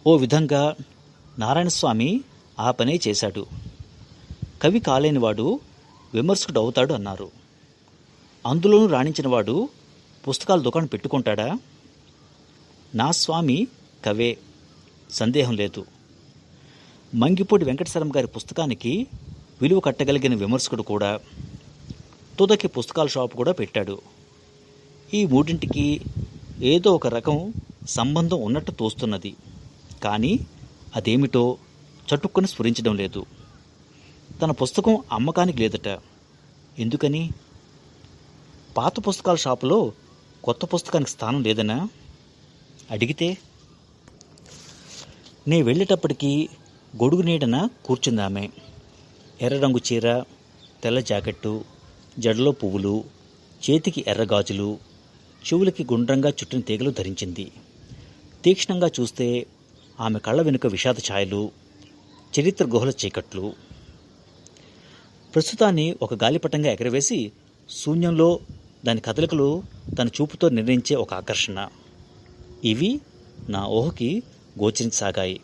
ఓ విధంగా నారాయణస్వామి ఆ పనే చేశాడు. కవి కాలేనివాడు విమర్శకుడు అవుతాడు అన్నారు. అందులోనూ రాణించినవాడు పుస్తకాల దుకాణం పెట్టుకుంటాడా? నా స్వామి కవే, సందేహం లేదు. మంగిపూడి వెంకటశర్మ గారి పుస్తకానికి విలువ కట్టగలిగిన విమర్శకుడు కూడా. తుదకి పుస్తకాల షాపు కూడా పెట్టాడు. ఈ మూడింటికి ఏదో ఒక రకం సంబంధం ఉన్నట్టు తోస్తున్నది. కానీ అదేమిటో చటుక్కుని స్ఫురించడం లేదు. తన పుస్తకం అమ్మకానికి లేదట. ఎందుకని? పాత పుస్తకాల షాపులో కొత్త పుస్తకానికి స్థానం లేదనా? అడిగితే నే వెళ్ళేటప్పటికీ గొడుగు నీడన కూర్చుందామె. ఎర్ర రంగు చీర, తెల్ల జాకెట్టు, జడలో పువ్వులు, చేతికి ఎర్రగాజులు, చెవులకి గుండ్రంగా చుట్టిన తీగలు ధరించింది. తీక్ష్ణంగా చూస్తే ఆమె కళ్ళ వెనుక విషాద ఛాయలు, చరిత్ర గుహల చీకట్లు. ప్రస్తుతాన్ని ఒక గాలిపటంగా ఎగరవేసి శూన్యంలో దాని కదలికలు తన చూపుతో నిర్ణయించే ఒక ఆకర్షణ. ఇవి నా ఊహకి గోచరించసాగాయి.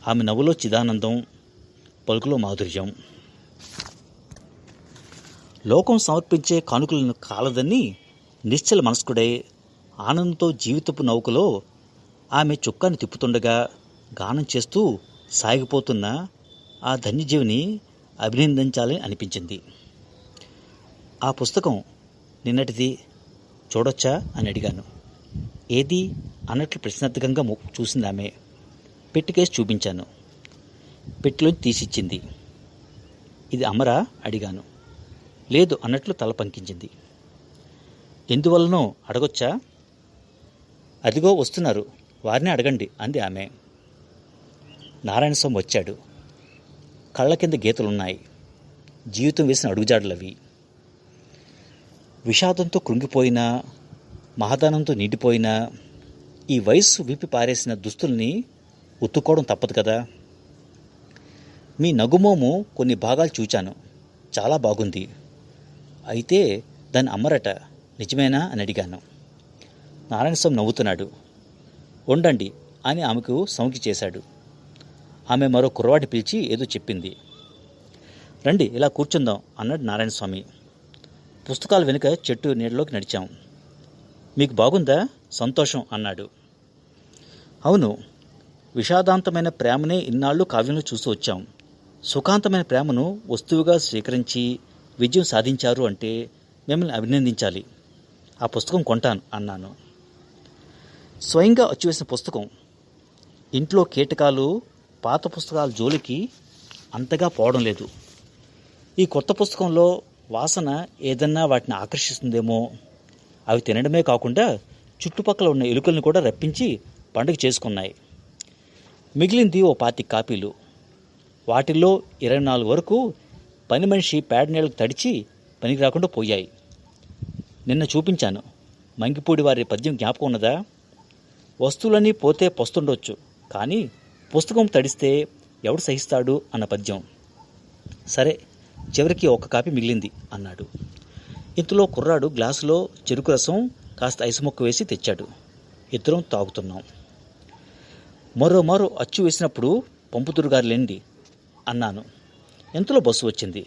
ఆమె నవ్వులో చిదానందం, పలుకులో మాధుర్యం. లోకం సమర్పించే కానుకలను కాలదని నిశ్చల మనస్కుడై ఆనందంతో జీవితపు నౌకలో ఆమె చుక్కాన్ని తిప్పుతుండగా గానం చేస్తూ సాగిపోతున్న ఆ ధన్యజీవిని అభినందించాలని అనిపించింది. ఆ పుస్తకం నిన్నటిది, చూడొచ్చా అని అడిగాను. ఏది అన్నట్లు ప్రశ్నార్థకంగా చూసింది ఆమె. పెట్టికేసి చూపించాను. పెట్టిలోంచి తీసిచ్చింది. ఇది అమరా అడిగాను. లేదు అన్నట్లు తల పంకించింది. ఎందువల్లనో అడగొచ్చా? అదిగో వస్తున్నారు, వారినే అడగండి అంది ఆమె. నారాయణస్వామి వచ్చాడు. కళ్ళ కింద గీతలున్నాయి. జీవితం వేసిన అడుగుజాడలవి. విషాదంతో కృంగిపోయినా, మహాదానంతో నిండిపోయినా ఈ వయస్సు విప్పి పారేసిన దుస్తుల్ని ఉత్తుకోవడం తప్పదు కదా. మీ నగుమోము కొన్ని భాగాలు చూచాను, చాలా బాగుంది. అయితే దాన్ని అమ్మరట, నిజమేనా అని అడిగాను. నారాయణస్వామి నవ్వుతున్నాడు. ఉండండి అని ఆమెకు సౌంకి చేశాడు. ఆమె మరో కుర్రవాడిని పిలిచి ఏదో చెప్పింది. రండి ఇలా కూర్చుందాం అన్నాడు నారాయణస్వామి. పుస్తకాల వెనుక చెట్టు నీడలోకి నడిచాం. మీకు బాగుందా? సంతోషం అన్నాడు. అవును, విషాదాంతమైన ప్రేమనే ఇన్నాళ్ళు కావ్యంలో చూస్తూ వచ్చాం. సుఖాంతమైన ప్రేమను వస్తువుగా స్వీకరించి విజయం సాధించారు అంటే మిమ్మల్ని అభినందించాలి. ఆ పుస్తకం కొంటాను అన్నాను. స్వయంగా అచ్చువేసిన పుస్తకం. ఇంట్లో కీటకాలు పాత పుస్తకాల జోలికి అంతగా పోవడం లేదు. ఈ కొత్త పుస్తకంలో వాసన ఏదన్నా వాటిని ఆకర్షిస్తుందేమో. అవి తినడమే కాకుండా చుట్టుపక్కల ఉన్న ఎలుకలను కూడా రప్పించి పండుగ చేసుకున్నాయి. మిగిలింది ఓ 25 కాపీలు. వాటిల్లో 24 వరకు పని మనిషి పేడ నీళ్ళకు తడిచి పనికి రాకుండా పోయాయి. నిన్న చూపించాను. మంగిపూడి వారి పద్యం జ్ఞాపకం ఉన్నదా? వస్తువులన్నీ పోతే పొస్తుండొచ్చు, కానీ పుస్తకం తడిస్తే ఎవడు సహిస్తాడు అన్న పద్యం. సరే, చివరికి 1 కాపీ మిగిలింది అన్నాడు. ఇంతలో కుర్రాడు గ్లాసులో చెరుకు రసం కాస్త ఐసు ముక్క వేసి తెచ్చాడు. ఇద్దరం తాగుతున్నాం. మరో అచ్చు వేసినప్పుడు పంపుతురుగారులేండి అన్నాను. ఎంతలో బస్సు వచ్చింది.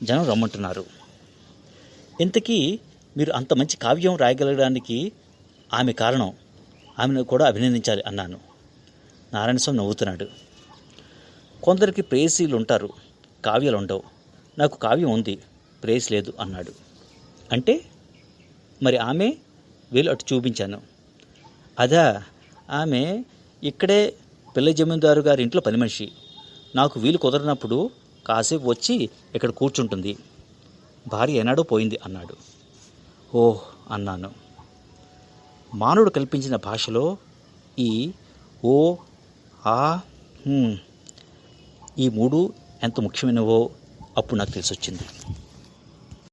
జనం రమ్మంటున్నారు. ఇంతకీ మీరు అంత మంచి కావ్యం రాయగలగడానికి ఆమె కారణం. ఆమెను కూడా అభినందించాలి అన్నాను. నారాయణస్వామి నవ్వుతున్నాడు. కొందరికి ప్రేయసీలు ఉంటారు, కావ్యాలు ఉండవు. నాకు కావ్యం ఉంది, ప్రేయస్ లేదు అన్నాడు. అంటే మరి ఆమె? వీళ్ళు అటు చూపించాను. అదా, ఆమె ఇక్కడే పిల్ల జమీందారు గారి ఇంట్లో పని మనిషి. నాకు వీలు కుదరనప్పుడు కాసేపు వచ్చి ఇక్కడ కూర్చుంటుంది. భార్య ఏనాడో పోయింది అన్నాడు. ఓహ్ అన్నాను. మానవుడు కల్పించిన భాషలో ఈ ఓ, ఆ, ఈ 3 ఎంత ముఖ్యమైనవో అప్పుడు నాకు తెలిసొచ్చింది.